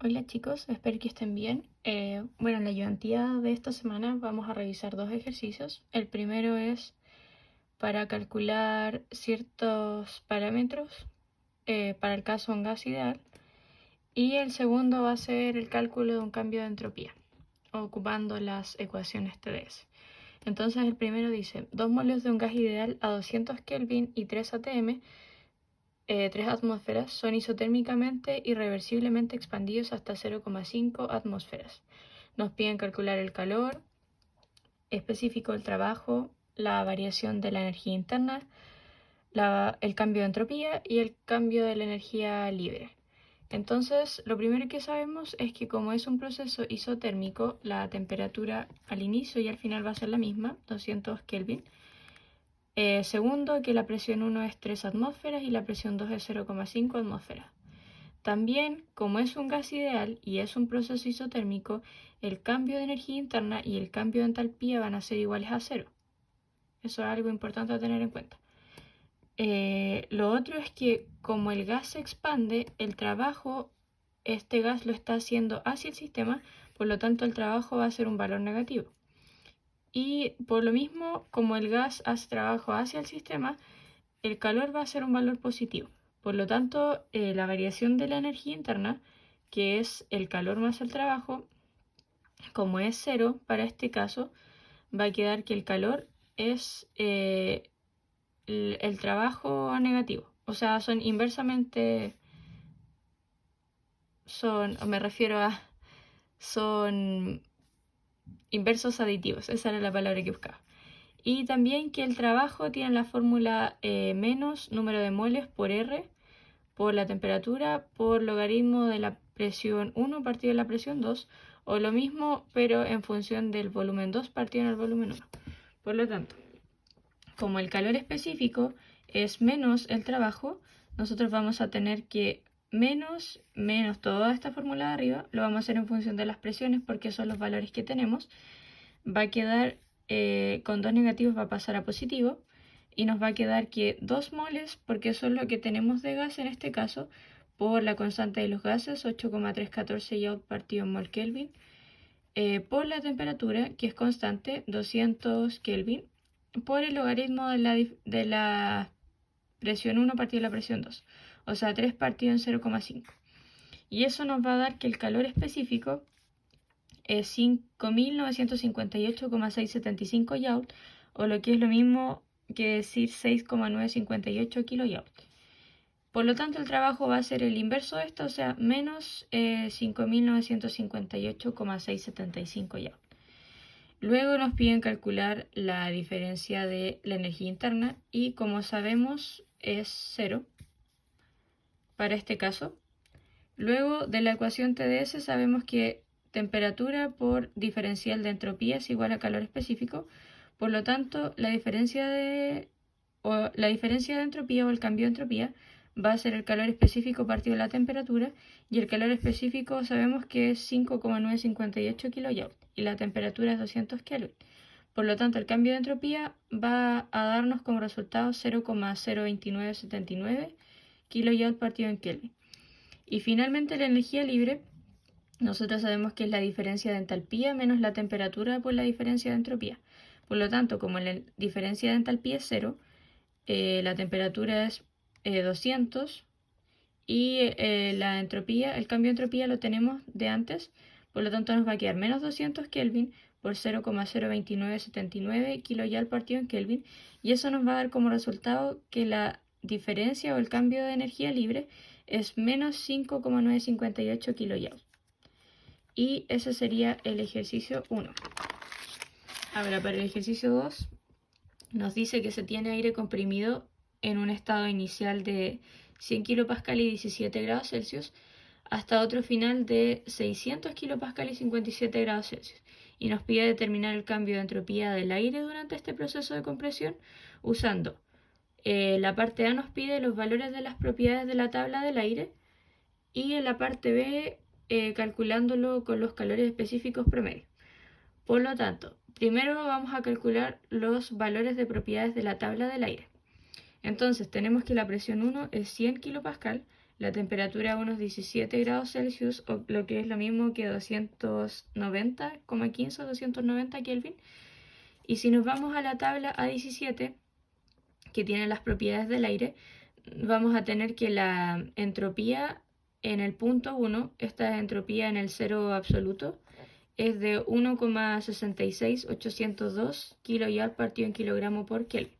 Hola chicos, espero que estén bien. En la ayudantía de esta semana vamos a revisar dos ejercicios. El primero es para calcular ciertos parámetros para el caso de un gas ideal. Y el segundo va a ser el cálculo de un cambio de entropía, ocupando las ecuaciones TdS. Entonces el primero dice, 2 moles de un gas ideal a 200 Kelvin y 3 atm 3 atmósferas son isotérmicamente irreversiblemente expandidos hasta 0,5 atmósferas. Nos piden calcular el calor específico del trabajo, la variación de la energía interna, el cambio de entropía y el cambio de la energía libre. Entonces, lo primero que sabemos es que como es un proceso isotérmico, la temperatura al inicio y al final va a ser la misma, 200 Kelvin. Segundo, que la presión 1 es 3 atmósferas y la presión 2 es 0,5 atmósferas. También, como es un gas ideal y es un proceso isotérmico, el cambio de energía interna y el cambio de entalpía van a ser iguales a cero. Eso es algo importante a tener en cuenta. Lo otro es que como el gas se expande, el trabajo, este gas lo está haciendo hacia el sistema, por lo tanto el trabajo va a ser un valor negativo. Y por lo mismo, como el gas hace trabajo hacia el sistema, el calor va a ser un valor positivo. Por lo tanto, la variación de la energía interna, que es el calor más el trabajo, como es cero para este caso, va a quedar que el calor es el trabajo negativo. O sea, son inversamente, son inversos aditivos. Esa era la palabra que buscaba. Y también que el trabajo tiene la fórmula menos número de moles por R por la temperatura por logaritmo de la presión 1 partido de la presión 2, o lo mismo pero en función del volumen 2 partido en el volumen 1. Por lo tanto, como el calor específico es menos el trabajo, nosotros vamos a tener que menos toda esta fórmula de arriba, lo vamos a hacer en función de las presiones porque son los valores que tenemos, va a quedar con dos negativos va a pasar a positivo, y nos va a quedar que 2 moles, porque eso es lo que tenemos de gas en este caso, por la constante de los gases, 8,314 joule partido en mol Kelvin, por la temperatura, que es constante, 200 Kelvin, por el logaritmo de la presión 1 partido de la presión 2, o sea, 3 partido en 0,5. Y eso nos va a dar que el calor específico es 5.958,675 joule, o lo que es lo mismo que decir 6,958 kJ. Por lo tanto, el trabajo va a ser el inverso de esto, o sea, menos 5.958,675 joule. Luego nos piden calcular la diferencia de la energía interna y como sabemos es cero para este caso. Luego de la ecuación TdS sabemos que temperatura por diferencial de entropía es igual a calor específico. Por lo tanto, la diferencia de entropía o el cambio de entropía va a ser el calor específico partido de la temperatura, y el calor específico sabemos que es 5,958 kJ y la temperatura es 200 Kelvin. Por lo tanto, el cambio de entropía va a darnos como resultado 0,02979 kJ partido en Kelvin. Y finalmente la energía libre, nosotros sabemos que es la diferencia de entalpía menos la temperatura por la diferencia de entropía. Por lo tanto, como la diferencia de entalpía es cero, la temperatura es 200 y la entropía, el cambio de entropía lo tenemos de antes, por lo tanto nos va a quedar menos 200 Kelvin por 0,02979 kJ partido en Kelvin, y eso nos va a dar como resultado que la diferencia o el cambio de energía libre es menos 5,958 kJ. Y ese sería el ejercicio 1. Ahora, para el ejercicio 2 nos dice que se tiene aire comprimido en un estado inicial de 100 kPa y 17 grados Celsius hasta otro final de 600 kPa y 57 grados Celsius, y nos pide determinar el cambio de entropía del aire durante este proceso de compresión usando la parte A nos pide los valores de las propiedades de la tabla del aire, y en la parte B calculándolo con los calores específicos promedio. Por lo tanto, primero vamos a calcular los valores de propiedades de la tabla del aire. Entonces tenemos que la presión 1 es 100 kPa, la temperatura a unos 17 grados Celsius, o lo que es lo mismo que 290,15 o 290 Kelvin. Y si nos vamos a la tabla A17, que tiene las propiedades del aire, vamos a tener que la entropía en el punto 1, esta entropía en el cero absoluto, es de 1,66802 kJ partido en kilogramo por Kelvin.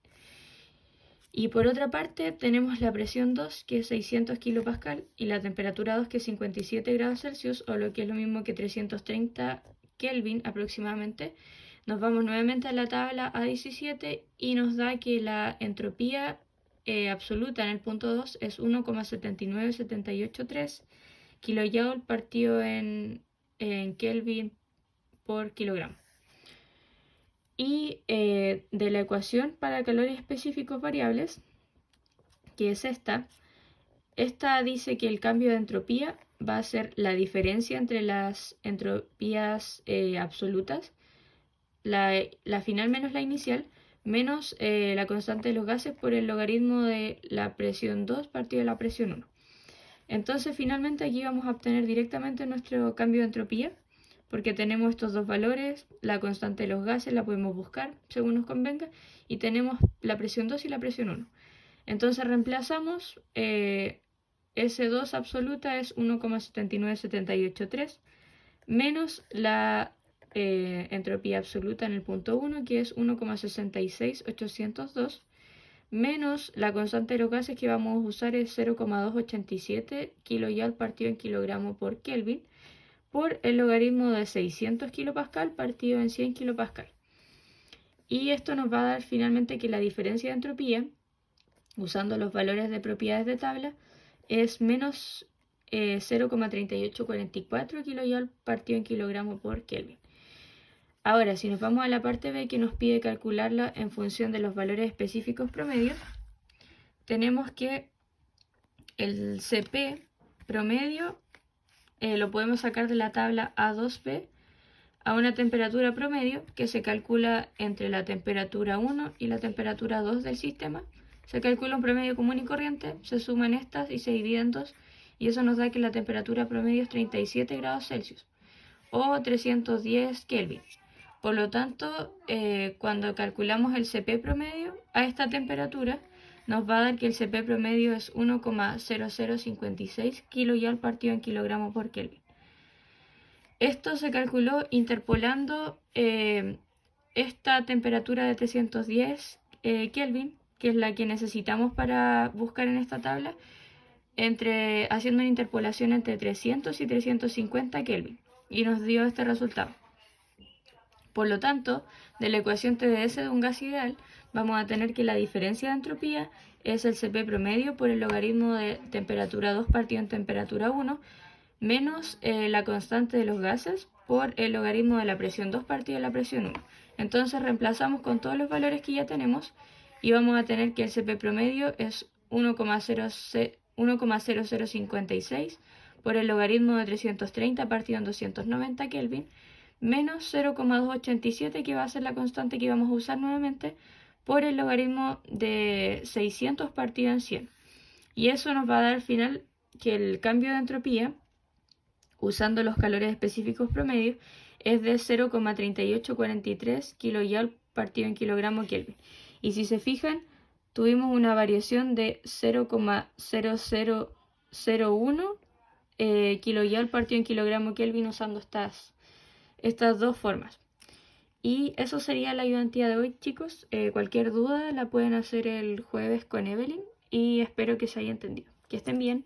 Y por otra parte tenemos la presión 2, que es 600 kPa, y la temperatura 2, que es 57 grados Celsius, o lo que es lo mismo que 330 Kelvin aproximadamente. Nos vamos nuevamente a la tabla A17 y nos da que la entropía absoluta en el punto 2 es 1,79783 kJ partido en Kelvin por kilogramo. Y de la ecuación para calores específicos variables, que es esta dice que el cambio de entropía va a ser la diferencia entre las entropías absolutas, la final menos la inicial, menos la constante de los gases por el logaritmo de la presión 2 partido de la presión 1. Entonces finalmente aquí vamos a obtener directamente nuestro cambio de entropía, porque tenemos estos dos valores, la constante de los gases la podemos buscar según nos convenga, y tenemos la presión 2 y la presión 1. Entonces reemplazamos, S2 absoluta es 1,79783 menos la entropía absoluta en el punto 1, que es 1,66802, menos la constante de los gases que vamos a usar es 0,287 kJ partido en kilogramo por Kelvin, por el logaritmo de 600 kPa partido en 100 kPa. Y esto nos va a dar finalmente que la diferencia de entropía, usando los valores de propiedades de tabla, es menos 0,3844 kJ partido en kilogramo por Kelvin. Ahora, si nos vamos a la parte B, que nos pide calcularla en función de los valores específicos promedio, tenemos que el CP promedio lo podemos sacar de la tabla A2B a una temperatura promedio que se calcula entre la temperatura 1 y la temperatura 2 del sistema. Se calcula un promedio común y corriente, se suman estas y se dividen 2, y eso nos da que la temperatura promedio es 37 grados Celsius o 310 Kelvin. Por lo tanto, cuando calculamos el CP promedio a esta temperatura, nos va a dar que el CP promedio es 1,0056 kJ partido en kilogramo por Kelvin. Esto se calculó interpolando esta temperatura de 310 Kelvin, que es la que necesitamos para buscar en esta tabla, haciendo una interpolación entre 300 y 350 Kelvin, y nos dio este resultado. Por lo tanto, de la ecuación TdS de un gas ideal, vamos a tener que la diferencia de entropía es el CP promedio por el logaritmo de temperatura 2 partido en temperatura 1, menos la constante de los gases por el logaritmo de la presión 2 partido de la presión 1. Entonces reemplazamos con todos los valores que ya tenemos y vamos a tener que el CP promedio es 1,0056 por el logaritmo de 330 partido en 290 Kelvin, menos 0,287, que va a ser la constante que vamos a usar nuevamente, por el logaritmo de 600 partido en 100. Y eso nos va a dar al final que el cambio de entropía, usando los calores específicos promedio, es de 0,3843 kJ partido en kilogramo Kelvin. Y si se fijan, tuvimos una variación de 0,0001 kJ partido en kilogramo Kelvin usando estas dos formas. Y eso sería la ayudantía de hoy, chicos. Cualquier duda la pueden hacer el jueves con Evelyn y espero que se haya entendido. Que estén bien.